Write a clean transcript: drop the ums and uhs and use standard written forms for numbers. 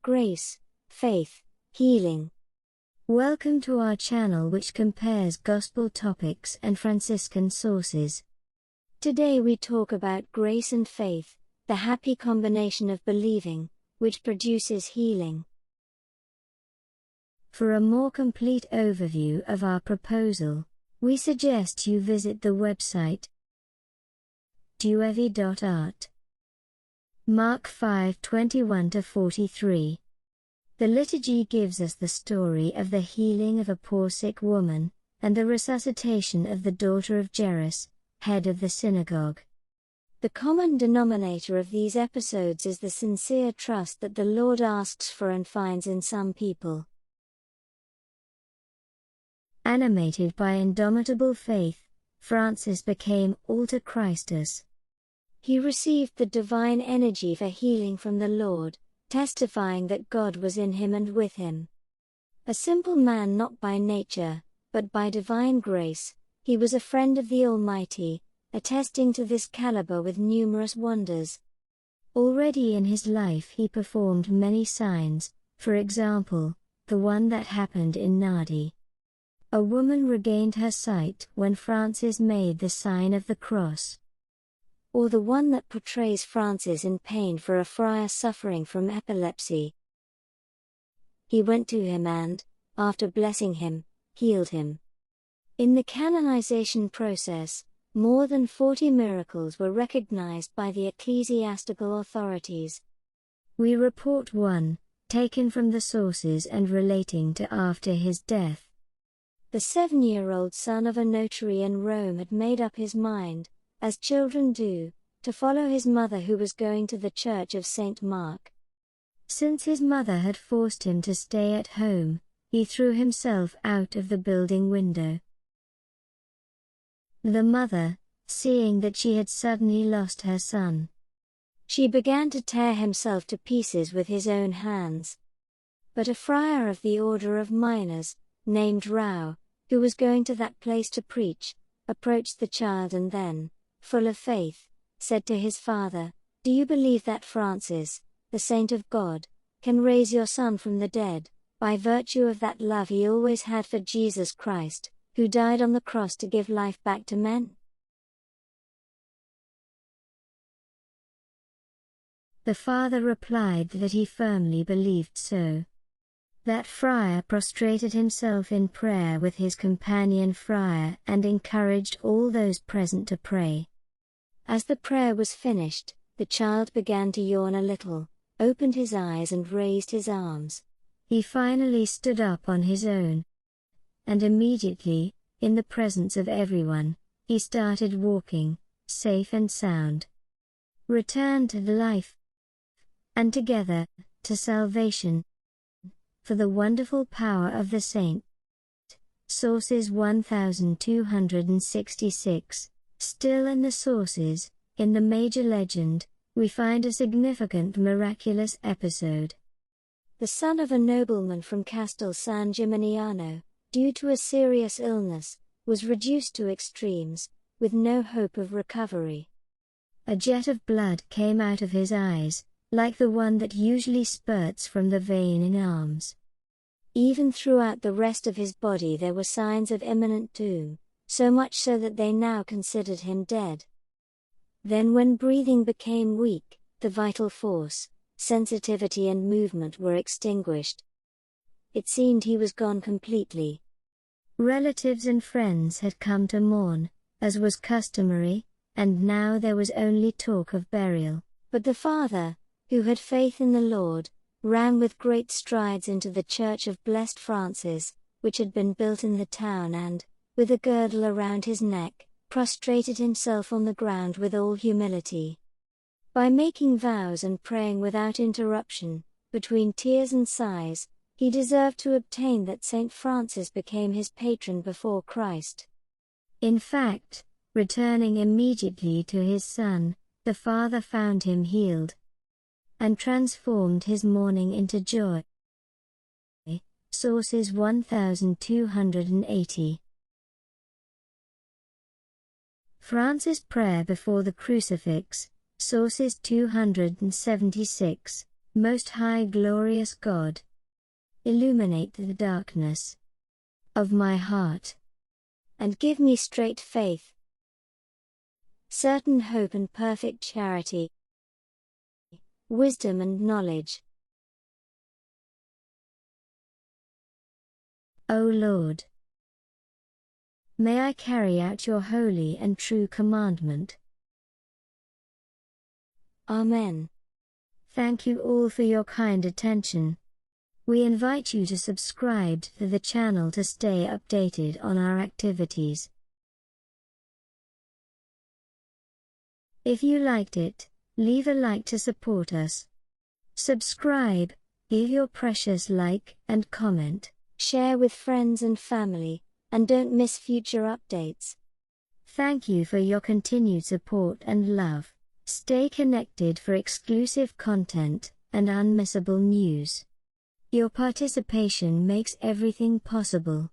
grace, faith, healing. Welcome to our channel which compares Gospel topics and Franciscan sources. Today we talk about grace and faith, the happy combination of believing, which produces healing. For a more complete overview of our proposal, we suggest you visit the website duevi.art. Mark 5:21-43. The liturgy gives us the story of the healing of a poor sick woman, and the resuscitation of the daughter of Jairus, head of the synagogue. The common denominator of these episodes is the sincere trust that the Lord asks for and finds in some people. Animated by indomitable faith, Francis became alter Christus. He received the divine energy for healing from the Lord, testifying that God was in him and with him. A simple man not by nature, but by divine grace, he was a friend of the Almighty, attesting to this caliber with numerous wonders. Already in his life he performed many signs, for example, the one that happened in Nadi. A woman regained her sight when Francis made the sign of the cross. Or the one that portrays Francis in pain for a friar suffering from epilepsy. He went to him and, after blessing him, healed him. In the canonization process, more than 40 miracles were recognized by the ecclesiastical authorities. We report one, taken from the sources and relating to after his death. The 7-year-old son of a notary in Rome had made up his mind, as children do, to follow his mother who was going to the church of St. Mark. Since his mother had forced him to stay at home, he threw himself out of the building window. The mother, seeing that she had suddenly lost her son, she began to tear himself to pieces with his own hands. But a friar of the order of minors, named Rao, who was going to that place to preach, approached the child and then, full of faith, said to his father, "Do you believe that Francis, the saint of God, can raise your son from the dead, by virtue of that love he always had for Jesus Christ, who died on the cross to give life back to men?" The father replied that he firmly believed so. That friar prostrated himself in prayer with his companion friar and encouraged all those present to pray. As the prayer was finished, the child began to yawn a little, opened his eyes and raised his arms. He finally stood up on his own. And immediately, in the presence of everyone, he started walking, safe and sound. Returned to life. And together, to salvation. For the wonderful power of the saint. Sources 1266. Still in the sources, in the major legend, we find a significant miraculous episode. The son of a nobleman from Castel San Gimignano, due to a serious illness, was reduced to extremes, with no hope of recovery. A jet of blood came out of his eyes, like the one that usually spurts from the vein in arms. Even throughout the rest of his body there were signs of imminent doom, so much so that they now considered him dead. Then when breathing became weak, the vital force, sensitivity and movement were extinguished. It seemed he was gone completely. Relatives and friends had come to mourn, as was customary, and now there was only talk of burial. But the father, who had faith in the Lord, ran with great strides into the church of Blessed Francis, which had been built in the town and, with a girdle around his neck, prostrated himself on the ground with all humility. By making vows and praying without interruption, between tears and sighs, he deserved to obtain that St. Francis became his patron before Christ. In fact, returning immediately to his son, the father found him healed, and transformed his mourning into joy. Sources 1280. Francis' prayer before the crucifix, sources 276. Most high glorious God, illuminate the darkness of my heart, and give me straight faith, certain hope and perfect charity, wisdom and knowledge. O Lord, may I carry out your holy and true commandment. Amen. Thank you all for your kind attention. We invite you to subscribe to the channel to stay updated on our activities. If you liked it, leave a like to support us. Subscribe, give your precious like and comment. Share with friends and family, and don't miss future updates. Thank you for your continued support and love. Stay connected for exclusive content and unmissable news. Your participation makes everything possible.